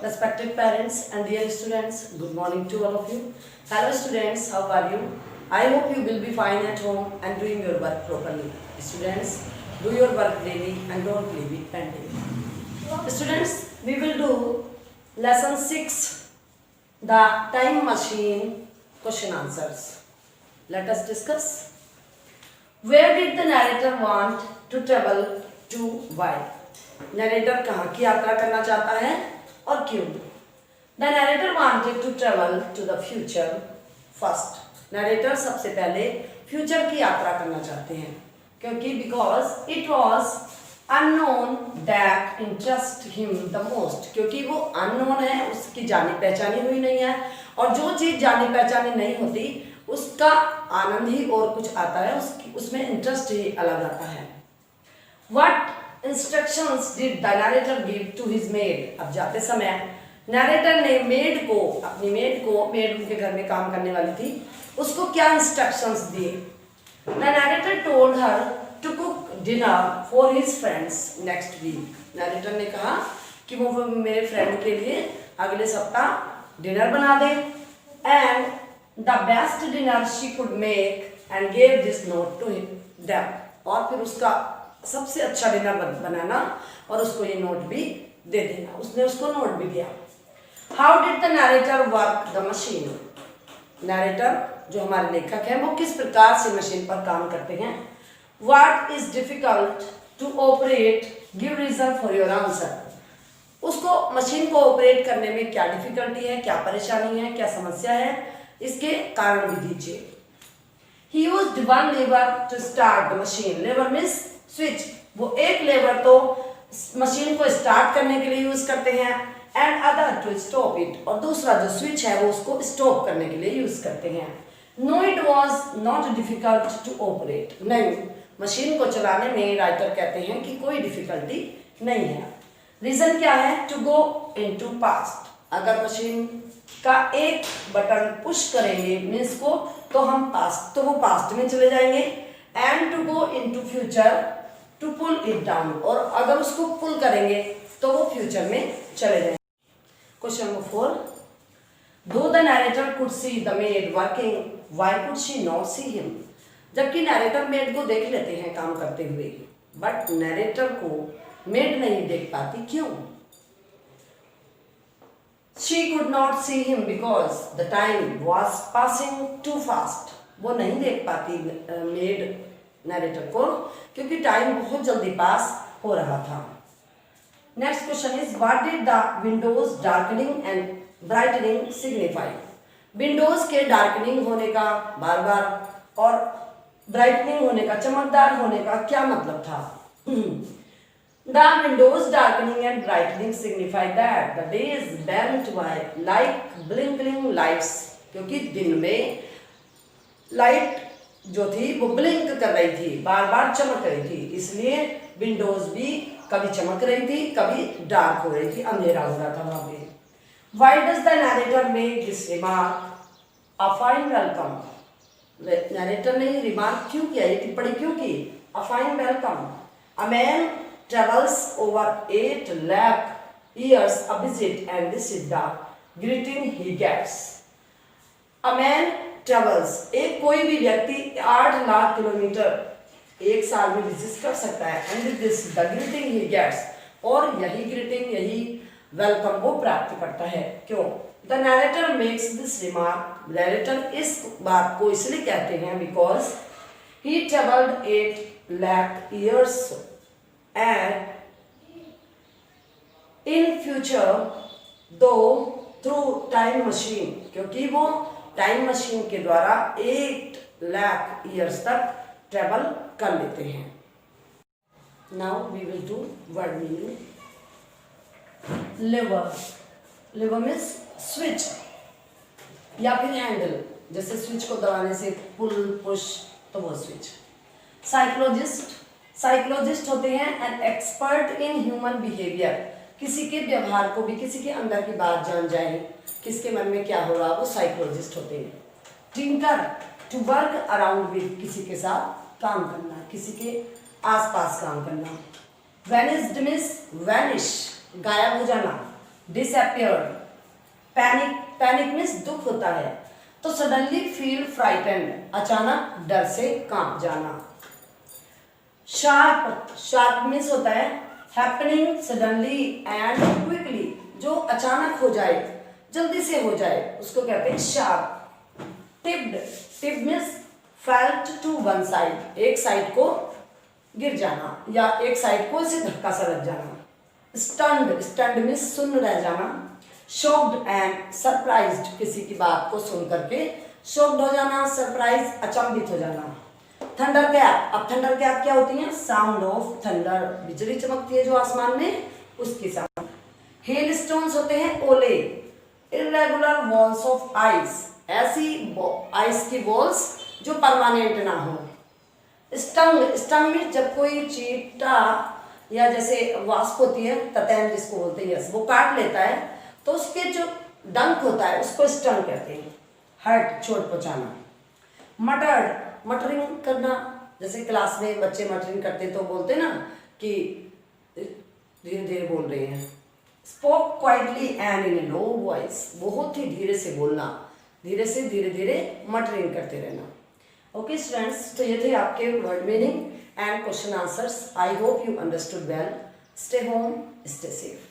respected parents and dear students, good morning to all of you. Hello students, how are you? I hope you will be fine at home and doing your work properly. Students, do your work daily and don't leave it pending. Students, we will do lesson 6, the time machine question answers. Let us discuss. Where did the narrator want to travel to? Why? Narrator कहाँ की यात्रा करना चाहता है और क्यों? The narrator wanted to travel to the future first. Narrator सबसे पहले फ्यूचर की यात्रा करना चाहते हैं क्योंकि because it was unknown that interest him the most. क्योंकि वो अननोन है, उसकी जानी पहचानी हुई नहीं है, और जो चीज़ जानी पहचानी नहीं होती उसका आनंद ही और कुछ आता है, उसमें इंटरेस्ट ही अलग आता है. What instructions did the narrator give to his maid? अब जाते समय नरेटर ने अपनी मेड उनके घर में काम करने वाली थी, उसको क्या इंस्ट्रक्शंस दिए? The narrator told her to cook dinner for his friends next week. Narrator ने कहा कि वो मेरे फ्रेंड के लिए अगले सप्ताह डिनर बना दे. And the best dinner she could make and gave this note to them. और फिर उसका सबसे अच्छा डिनर बनाना और उसको ये नोट भी दे देना. उसने उसको नोट भी दिया. How did the narrator work the machine? Narrator जो हमारे लेखक हैं वो किस प्रकार से मशीन पर काम करते हैं? What is difficult to operate, give reason for your answer. उसको मशीन को ऑपरेट करने में क्या डिफिकल्टी है, क्या परेशानी है, क्या समस्या है, इसके कारण भी दीजिए. He used one lever to start the machine. Lever means switch. वो एक लेवर तो मशीन को स्टार्ट करने के लिए यूज करते हैं, and other to stop it. और दूसरा जो स्विच है वो उसको स्टॉप करने के लिए यूज करते हैं. No, it was not difficult to operate. नहीं, मशीन को चलाने में राइटर कहते हैं कि कोई डिफिकल्टी नहीं है. रीजन क्या है? To go into past. अगर मशीन का एक बटन पुश करेंगे मीन्स को तो हम पास्ट, तो वो पास्ट में चले जाएंगे. And to go into future to pull it down. और अगर उसको पुल करेंगे तो वो फ्यूचर में चले जाएंगे. Question number 4. दो the narrator could see the made working, why could she not see him? जबकि नरेटर मेड को देख लेते हैं काम करते हुए, बट नरेटर को मेड नहीं देख पाती. क्यों? She could not see him because the time was passing too fast. वो नहीं देख पाती मेड नरेटर को क्योंकि टाइम बहुत जल्दी पास हो रहा था. Next question is what did the Windows darkening and brightening signify? Windows के डार्कनिंग होने का बार बार और ब्राइटनिंग होने का, चमकदार होने का क्या मतलब था? The windows darkening and brightening signify that the day is bent by like blinking lights. क्योंकि दिन में लाइट जो थी वो ब्लिंक कर रही थी, बार बार चमक रही थी, इसलिए विंडोज भी कभी चमक रही थी, कभी डार्क हो रही थी, अंधेरा हो रहा था वहां पे. Why does the narrator make this remark? A fine welcome. Narrator ने रिमार्क क्यों किया, ये टिप्पणी क्यों की? A fine welcome. A man travels over 8 lakh years a visit, and this is the greeting he gets. A man travels, एक कोई भी व्यक्ति 8 लाख किलोमीटर एक साल में विजिट कर सकता है, and this is the greeting he gets. और यही ग्रीटिंग, यही वेलकम वो प्राप्त करता है. क्यों? The narrator makes this remark. Narrator इस बात को इसलिए कहते हैं because he traveled 8 lakh years and in future though through time machine. क्योंकि वो टाइम मशीन के द्वारा 8 लाख ईयर्स तक ट्रेवल कर लेते हैं. Now we will do word meaning. Lever. Lever means switch या फिर हैंडल. जैसे स्विच को दबाने से पुल पुश तो वो स्विच. साइकोलॉजिस्ट. साइकोलॉजिस्ट होते हैं an expert in human behaviour. किसी के व्यवहार को भी, किसी के अंदर की बात जान जाए, किसके मन में क्या हो रहा, वो साइकोलॉजिस्ट होते हैं. Thinker. To work around with, किसी के साथ काम करना, किसी के आसपास काम करना. वैनिस्ड मीन्स वैनिश, गायब हो जाना. disappeared, पैनिक मीन्स दुख होता है, तो सडनली फील फ्राइटेंड, अचानक डर से कांप जाना। शार्प मीन्स होता है हैपनिंग सडनली एंड क्विकली, जो अचानक हो जाए, जल्दी से हो जाए, उसको कहते हैं sharp. Tipped means felt to one side, एक साइड को गिर जाना या एक साइड को इसे धक्का सा लग जाना। स्टन्ड मीन्स सुन रह जाना। शॉक्ड एंड सरप्राइज्ड, किसी की बात को सुन करके शॉक्ड हो जाना, सरप्राइज अचंभित हो जाना। थंडर कैप, अब थंडर कैप क्या होती है? साउंड ऑफ थंडर, बिजली चमकती है जो आसमान में, उसकी साउंड। हेल स्टोन्स होते हैं ओले। इरेगुलर वॉल्स ऑफ आइस, ऐसी आइस की वॉल्स जो परमानेंट ना हो। स्टंग में जब कोई चींटा या जैसे वास्प होती है, ततैन जिसको बोलते हैं, वो काट लेता है तो उसके जो डंक होता है उसको स्टंग कहते हैं। हर्ट, चोट पहुंचाना। मटरिंग करना, जैसे क्लास में बच्चे मटरिंग करते तो बोलते ना कि धीरे धीरे बोल रहे हैं। Spoke quietly and in A low voice, बहुत ही धीरे से बोलना, धीरे से धीरे धीरे मटरिंग करते रहना। ओके स्टूडेंट्स, तो ये थे आपके word meaning and question answers. I hope you understood well. Stay home, stay safe.